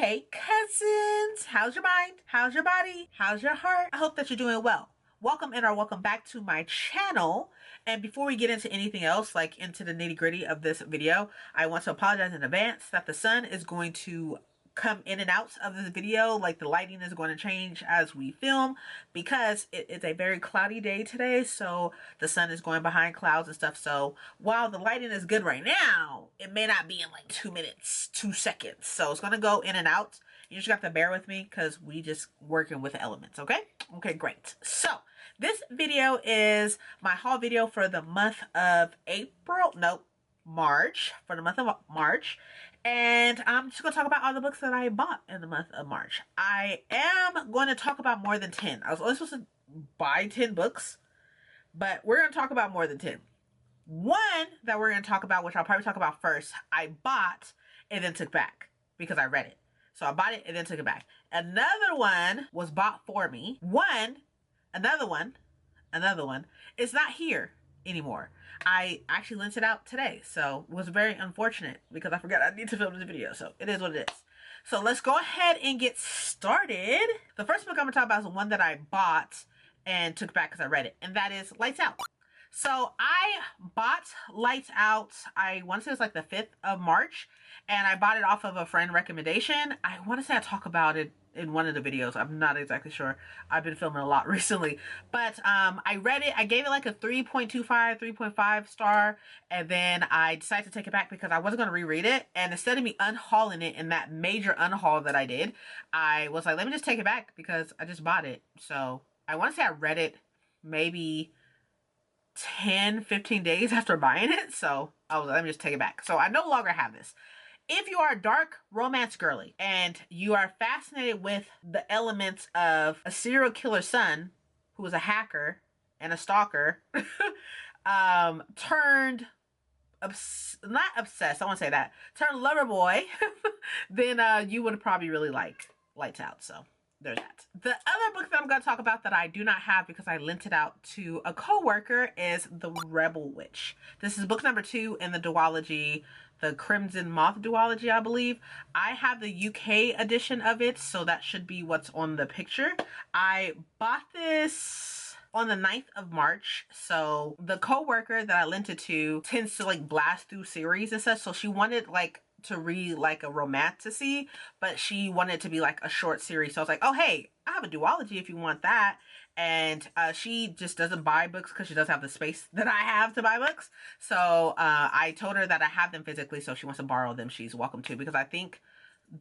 Hey cousins, how's your mind? How's your body? How's your heart? I hope that you're doing well. Welcome in or welcome back to my channel. And before we get into anything else, like into the nitty gritty of this video, I want to apologize in advance that the sun is going to come in and out of this video. Like the lighting is going to change as we film because it is a very cloudy day today. So the sun is going behind clouds and stuff. So while the lighting is good right now, it may not be in like 2 minutes, 2 seconds. So it's going to go in and out. You just have to bear with me because we just working with the elements. Okay. Okay, great. So this video is my haul video for the month of March, for the month of March. And I'm just going to talk about all the books that I bought in the month of March. I am going to talk about more than 10. I was only supposed to buy 10 books, but we're going to talk about more than 10. One that we're going to talk about, which I'll probably talk about first, I bought and then took back because I read it. So I bought it and then took it back. Another one was bought for me. Another one is not here anymore. I actually lent it out today, so it was very unfortunate because I forgot I need to film this video, so it is what it is. So let's go ahead and get started. The first book I'm gonna talk about is the one that I bought and took back because I read it, and that is Lights Out. So I bought Lights Out, I want to say it's like the 5th of March, and I bought it off of a friend recommendation. I want to say I talk about it in one of the videos. I'm not exactly sure. I've been filming a lot recently, but I read it. I gave it like a 3.25, 3.5 star, and then I decided to take it back because I wasn't going to reread it. And instead of me unhauling it in that major unhaul that I did, I was like, let me just take it back because I just bought it. So I want to say I read it maybe 10-15 days after buying it. So I was like, let me just take it back. So I no longer have this. If you are a dark romance girly and you are fascinated with the elements of a serial killer son who is a hacker and a stalker, turned not obsessed, I won't say that, turned lover boy, then you would probably really like Lights Out. So there's that. The other book that I'm going to talk about that I do not have because I lent it out to a coworker is The Rebel Witch. This is book number 2 in the duology, the Crimson Moth duology, I believe. I have the UK edition of it, so that should be what's on the picture. I bought this on the 9th of March. So the coworker that I lent it to tends to like blast through series and such, so she wanted like to read like a romantasy, but she wanted it to be like a short series. So I was like, oh hey, I have a duology if you want that. And she just doesn't buy books because she doesn't have the space that I have to buy books. So I told her that I have them physically, so if she wants to borrow them, she's welcome to, because I think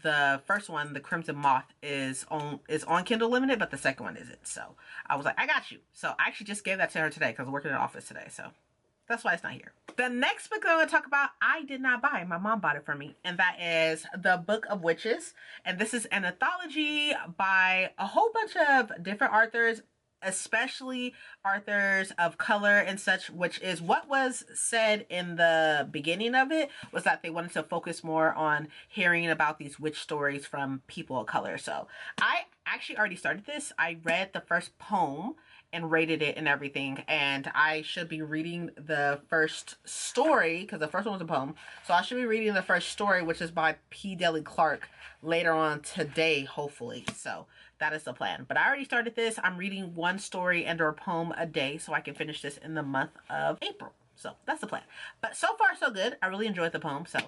the first one, the Crimson Moth, is on Kindle Limited, but the second one isn't. So I was like, I got you. So I actually just gave that to her today because I was working in the office today. So that's why it's not here. The next book that I'm going to talk about, I did not buy. My mom bought it for me. And that is The Book of Witches. And this is an anthology by a whole bunch of different authors, especially authors of color and such, which is what was said in the beginning of it, was that they wanted to focus more on hearing about these witch stories from people of color. So I actually already started this. I read the first poem and rated it and everything, and I should be reading the first story because the first one was a poem. So I should be reading the first story, which is by P. Deli Clark, later on today, hopefully. So that is the plan. But I already started this. I'm reading one story and or poem a day so I can finish this in the month of April. So that's the plan. But so far so good. I really enjoyed the poem, so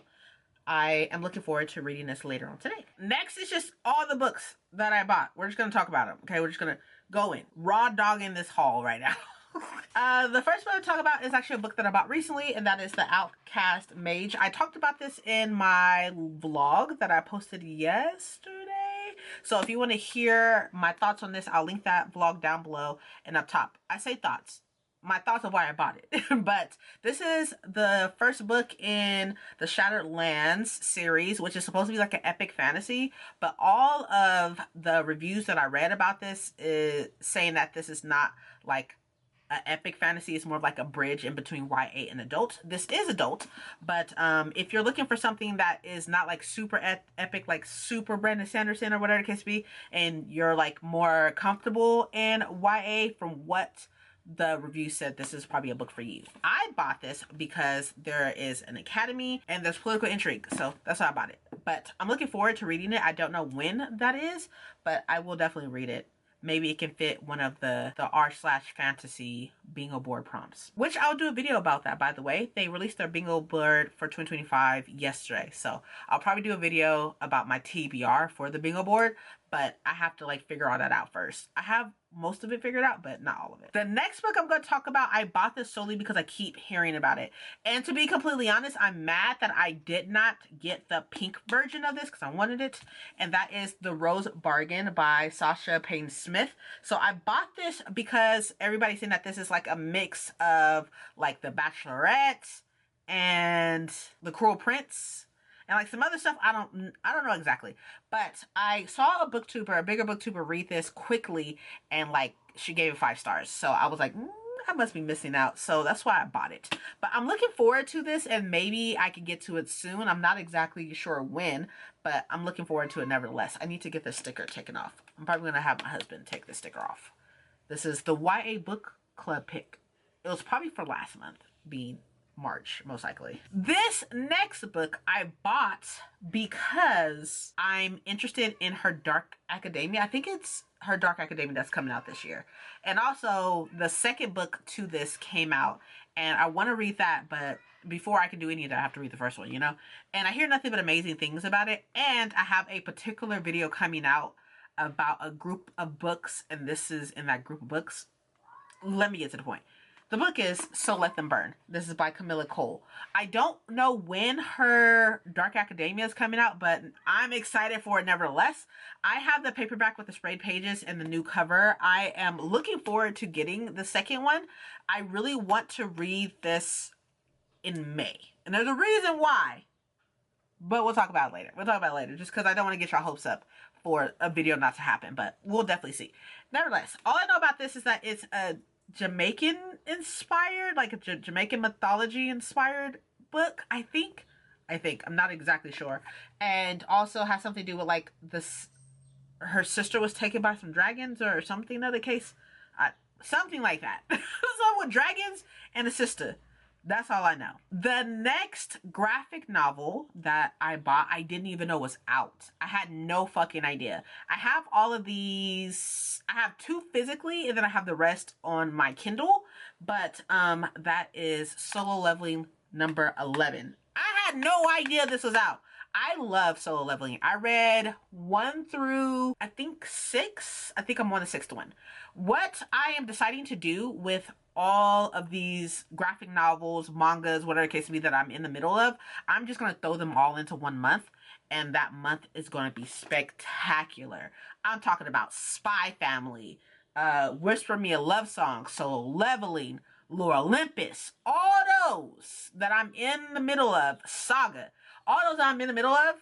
I am looking forward to reading this later on today. Next is just all the books that I bought. We're just going to talk about them. Okay, we're just going to go in. Raw dogging this haul right now. The first one to talk about is actually a book that I bought recently, and that is the Outcast Mage. I talked about this in my vlog that I posted yesterday. So if you want to hear my thoughts on this, I'll link that vlog down below and up top. I say thoughts. My thoughts of why I bought it. But this is the first book in the Shattered Lands series, which is supposed to be like an epic fantasy. But all of the reviews that I read about this is saying that this is not like an epic fantasy. It's more of like a bridge in between YA and adult. This is adult, but if you're looking for something that is not like super epic, like super Brandon Sanderson or whatever the case be, and you're like more comfortable in YA from what the review said this is probably a book for you. I bought this because there is an academy and there's political intrigue, so that's why I bought it. But I'm looking forward to reading it. I don't know when that is, but I will definitely read it. Maybe it can fit one of the r/fantasy bingo board prompts, which I'll do a video about that, by the way. They released their bingo board for 2025 yesterday, so I'll probably do a video about my TBR for the bingo board, but I have to like figure all that out first. I have most of it figured out, but not all of it. The next book I'm going to talk about, I bought this solely because I keep hearing about it. And to be completely honest, I'm mad that I did not get the pink version of this because I wanted it. And that is The Rose Bargain by Sasha Payne Smith. So I bought this because everybody's saying that this is like a mix of like The Bachelorette and The Cruel Prince and like some other stuff. I don't know exactly, but I saw a bigger booktuber read this quickly, and like she gave it 5 stars. So I was like, I must be missing out. So that's why I bought it. But I'm looking forward to this, and maybe I can get to it soon. I'm not exactly sure when, but I'm looking forward to it nevertheless. I need to get this sticker taken off. I'm probably gonna have my husband take the sticker off. This is the YA book club pick. It was probably for last month, being March, most likely. This next book I bought because I'm interested in her Dark Academia. I think it's her Dark Academia that's coming out this year. And also the second book to this came out, and I want to read that, but before I can do any of that, I have to read the first one, you know? And I hear nothing but amazing things about it. And I have a particular video coming out about a group of books, and this is in that group of books. Let me get to the point. The book is So Let Them Burn. This is by Camilla Cole. I don't know when her Dark Academia is coming out, but I'm excited for it nevertheless. I have the paperback with the sprayed pages and the new cover. I am looking forward to getting the second one. I really want to read this in May. And there's a reason why, but we'll talk about it later. We'll talk about it later, just because I don't want to get your hopes up for a video not to happen, but we'll definitely see. Nevertheless, all I know about this is that it's a Jamaican inspired, like a Jamaican mythology inspired book, I think. I'm not exactly sure. And also has something to do with like this, her sister was taken by some dragons or something of the case. Something like that. Something with dragons and a sister. That's all I know. The next graphic novel that I bought, I didn't even know was out. I had no fucking idea. I have all of these. I have 2 physically, and then I have the rest on my Kindle. But that is Solo Leveling number 11. I had no idea this was out. I love Solo Leveling. I read 1 through, I think 6. I think I'm on the 6th one. What I am deciding to do with all of these graphic novels, mangas, whatever the case may be that I'm in the middle of, I'm just going to throw them all into 1 month. And that month is going to be spectacular. I'm talking about Spy Family, Whisper Me a Love Song, Solo Leveling, Lore Olympus, all those that I'm in the middle of, Saga, all those I'm in the middle of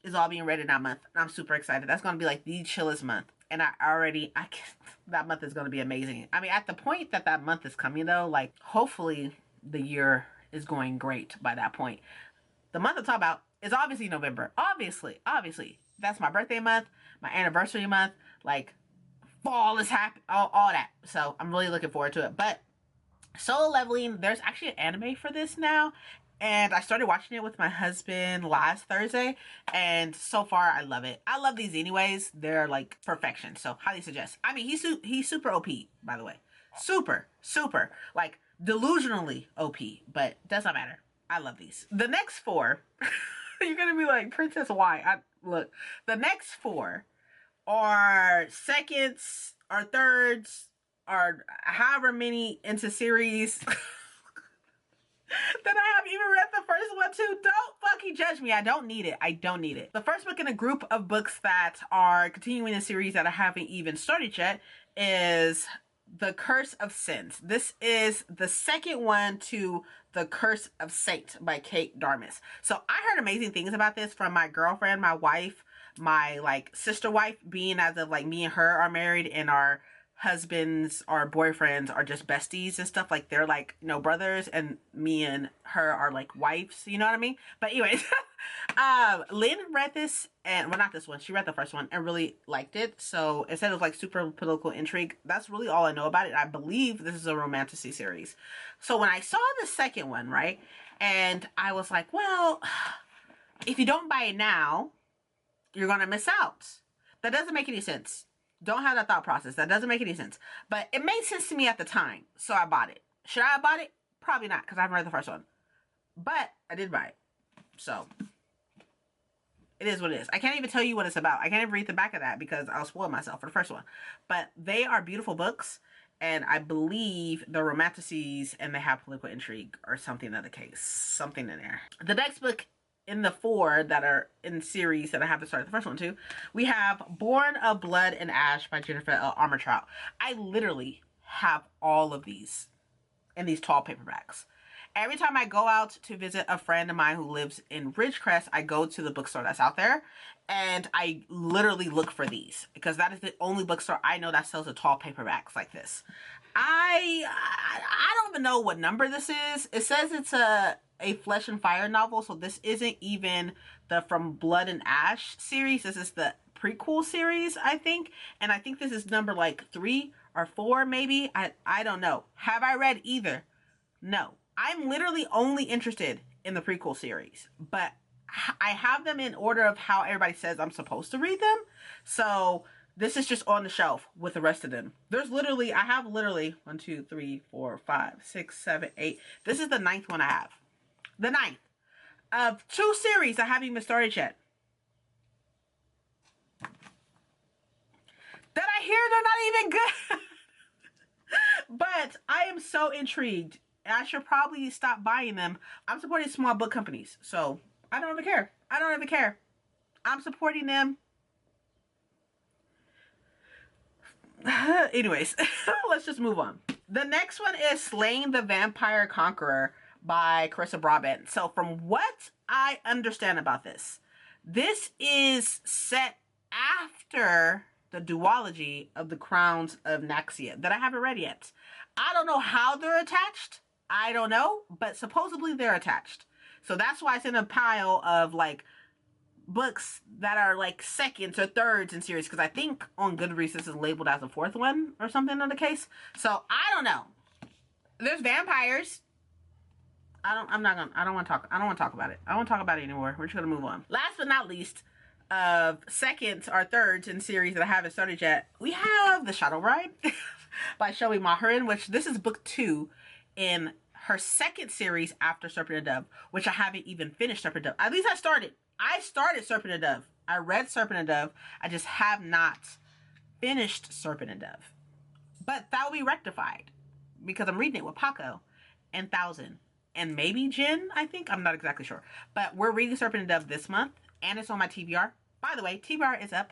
is all being read in that month. I'm super excited. That's going to be like the chillest month. And that month is going to be amazing. I mean, at the point that that month is coming though, like hopefully the year is going great by that point. The month I'm talking about is obviously November. Obviously. That's my birthday month, my anniversary month, like fall is happening, all that. So I'm really looking forward to it. But Solo Leveling, there's actually an anime for this now. And I started watching it with my husband last Thursday. And so far, I love it. I love these anyways. They're like perfection. So highly suggest. I mean, he's super OP, by the way. Super. Like delusionally OP. But doesn't matter. I love these. The next 4, you're going to be like, Princess, why? Look, the next 4 are seconds or thirds or however many into series that I haven't even read the first one too. Don't fucking judge me. I don't need it. The first book in a group of books that are continuing a series that I haven't even started yet is The Curse of Sins. This is the second one to The Curse of Saint by Kate Darmus. So I heard amazing things about this from my girlfriend, my wife, my like sister wife, being as of like me and her are married and our husbands or boyfriends are just besties and stuff. Like they're like, you know, brothers, and me and her are like wives, you know what I mean? But anyways, Lynn read this, and well, not this one, she read the first one and really liked it. So instead of like super political intrigue, that's really all I know about it. I believe this is a romantasy series. So when I saw the second one, right, and I was like, well, if you don't buy it now, you're gonna miss out. That doesn't make any sense. Don't have that thought process. That doesn't make any sense. But it made sense to me at the time, so I bought it. Should I have bought it? Probably not, because I haven't read the first one. But I did buy it. So it is what it is. I can't even tell you what it's about. I can't even read the back of that because I'll spoil myself for the first one. But they are beautiful books, and I believe the romanticities and they have political intrigue or something of the case. Something in there. The next book in the 4 that are in series that I have to start the first one too, we have Born of Blood and Ash by Jennifer L. Armentrout. I literally have all of these in these tall paperbacks. Every time I go out to visit a friend of mine who lives in Ridgecrest, I go to the bookstore that's out there, and I literally look for these because that is the only bookstore I know that sells the tall paperbacks like this. I don't even know what number this is. It says it's a Flesh and Fire novel, so this isn't even the From Blood and Ash series. This is the prequel series, I think, and I think this is number like 3 or 4 maybe. I don't know. Have I read either? No. I'm literally only interested in the prequel series, but I have them in order of how everybody says I'm supposed to read them. So this is just on the shelf with the rest of them. There's literally, I have literally 1, 2, 3, 4, 5, 6, 7, 8. This is the 9th one I have. The 9th of 2 series I haven't even started yet. That I hear they're not even good. But I am so intrigued. I should probably stop buying them. I'm supporting small book companies, so I don't even care. I don't even care. I'm supporting them. Anyways, let's just move on. The next one is Slaying the Vampire Conqueror by Carissa Broadbent. So from what I understand about this, this is set after the duology of the Crowns of Naxia that I haven't read yet. I don't know how they're attached. I don't know, but supposedly they're attached. So that's why it's in a pile of like books that are like seconds or thirds in series, because I think on Goodreads this is labeled as a 4th one or something in the case. So I don't know. There's vampires. I don't want to talk about it. I don't want to talk about it anymore. We're just gonna move on. Last but not least, of seconds or thirds in series that I haven't started yet, we have The Shadow Bride by Shelby Maharin, which this is book 2 in her 2nd series after Serpent and Dove, which I haven't even finished Serpent and Dove. At least I started Serpent and Dove. I read Serpent and Dove. I just have not finished Serpent and Dove. But that will be rectified because I'm reading it with Paco and Thousand and maybe Jen, I think. I'm not exactly sure. But we're reading Serpent and Dove this month, and it's on my TBR. By the way, TBR is up.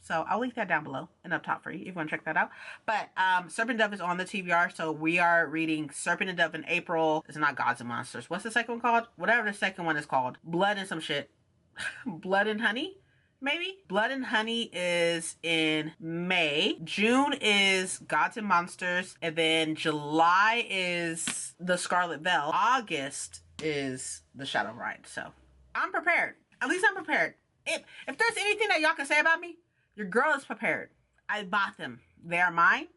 So I'll link that down below and up top for you if you want to check that out. But Serpent and Dove is on the TBR. So we are reading Serpent and Dove in April. It's not Gods and Monsters. What's the second one called? Whatever the second one is called. Blood and some shit. Blood and Honey, maybe? Blood and Honey is in May. June is Gods and Monsters. And then July is The Scarlet Veil. August is The Shadow Bride. So I'm prepared. At least I'm prepared. If there's anything that y'all can say about me, your girl is prepared. I bought them. They are mine,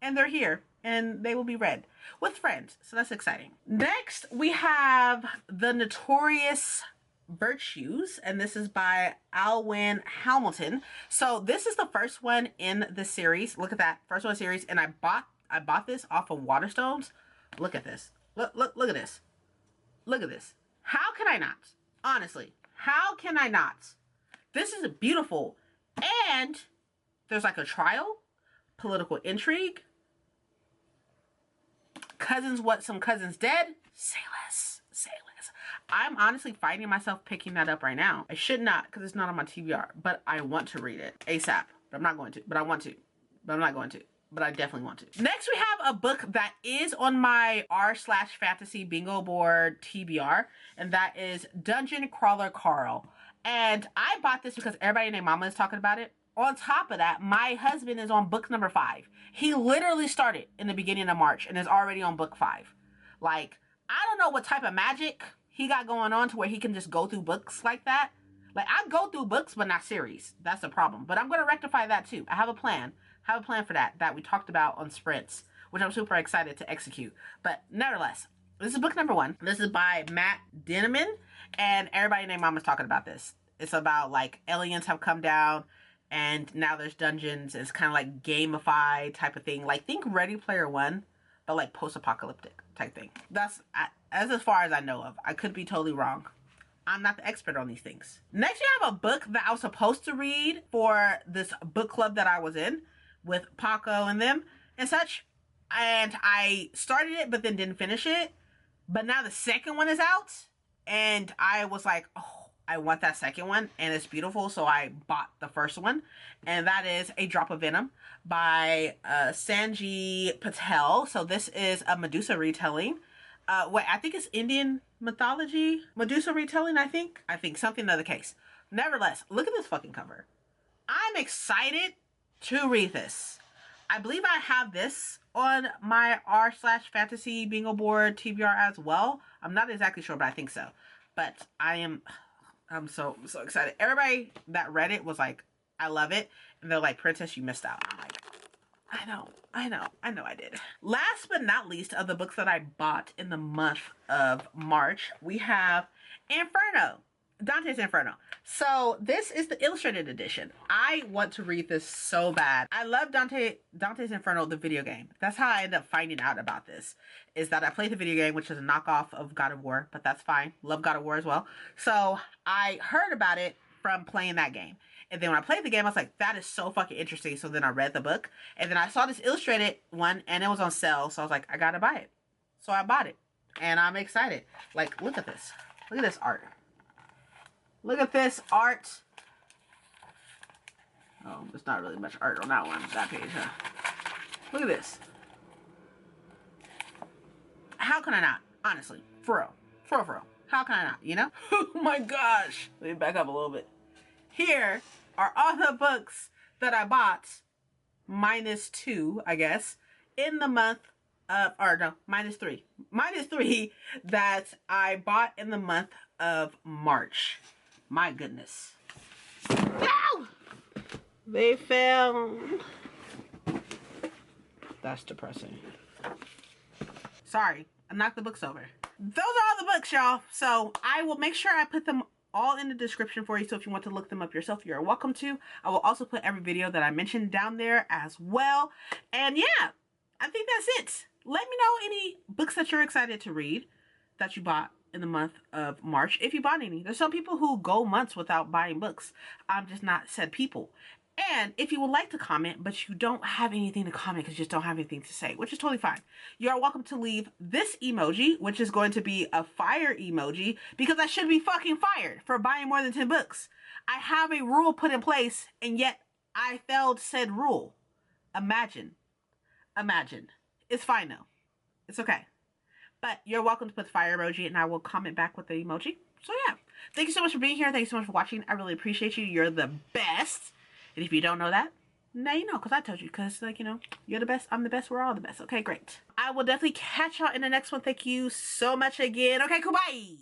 and they're here, and they will be read with friends. So that's exciting. Next, we have The Notorious Virtues, and this is by Alwyn Hamilton. So this is the first one in the series. Look at that. First one series, and I bought this off of Waterstones. Look at this. Look at this. Look at this. How can I not? Honestly, how can I not? This is beautiful. And there's like a trial, political intrigue, cousins, what some cousins dead. Say less, say less. I'm honestly fighting myself picking that up right now. I should not because it's not on my TBR, but I want to read it ASAP. But I'm not going to, but I want to, but I'm not going to, but I definitely want to. Next, we have a book that is on my r/fantasy bingo board TBR, and that is Dungeon Crawler Carl. And I bought this because everybody and their mama is talking about it. on top of that, my husband is on book number 5. He literally started in the beginning of March and is already on book 5. Like, I don't know what type of magic he got going on to where he can just go through books like that. Like, I go through books, but not series. That's the problem. But I'm going to rectify that too. I have a plan. For that we talked about on sprints, which I'm super excited to execute. But nevertheless, this is book number 1. This is by Matt Dinniman, and everybody named Mama's talking about this. It's about, like, aliens have come down, and now there's dungeons. It's kind of like gamified type of thing. Like, think Ready Player One, but like post-apocalyptic type thing. That's as far as I know of. I could be totally wrong. I'm not the expert on these things. Next, you have a book that I was supposed to read for this book club that I was in with Paco and them and such. And I started it, but then didn't finish it. But now the second one is out. And I was like, oh, I want that second one. And it's beautiful. So I bought the first one. And that is A Drop of Venom by Sanji Patel. So this is a Medusa retelling. I think it's Indian mythology. Medusa retelling, I think. Something of the case. Nevertheless, look at this fucking cover. I'm excited to read this. I believe I have this on my r/fantasy bingo board TBR as well. I'm not exactly sure, but I think so. But I'm so excited. Everybody that read it was like, I love it. And they're like, Princess, you missed out. I'm like, I know I did. Last but not least of the books that I bought in the month of March, we have Inferno. Dante's Inferno. So this is the illustrated edition. I want to read this so bad. I love Dante's Inferno, the video game. That's how I ended up finding out about this, is that I played the video game, which is a knockoff of God of War, but that's fine. Love God of War as well. So I heard about it from playing that game. And then when I played the game, I was like, that is so fucking interesting. So then I read the book. And then I saw this illustrated one, and it was on sale. So I was like, I gotta buy it. So I bought it. And I'm excited. Like, look at this. Look at this art. Look at this art. Oh, there's not really much art on that one, that page, huh? Look at this. How can I not? Honestly, for real. For real. How can I not, you know? Oh my gosh. Let me back up a little bit. Here are all the books that I bought, -2, I guess, in the month of, or no, -3. -3 that I bought in the month of March. My goodness. No! They fell. That's depressing. Sorry, I knocked the books over. Those are all the books, y'all. So I will make sure I put them all in the description for you. So if you want to look them up yourself, you're welcome to. I will also put every video that I mentioned down there as well. And yeah, I think that's it. Let me know any books that you're excited to read that you bought in the month of March, if you bought any. There's some people who go months without buying books. I'm just not said people. And if you would like to comment, but you don't have anything to comment because you just don't have anything to say, which is totally fine, you are welcome to leave this emoji, which is going to be a fire emoji, because I should be fucking fired for buying more than 10 books. I have a rule put in place, and yet I failed said rule. Imagine. It's fine though. It's okay. But you're welcome to put the fire emoji, and I will comment back with the emoji. So yeah. Thank you so much for being here. Thank you so much for watching. I really appreciate you. You're the best. And if you don't know that, now you know, because I told you. Because, like, you know, you're the best. I'm the best. We're all the best. Okay, great. I will definitely catch y'all in the next one. Thank you so much again. Okay, cool. Bye.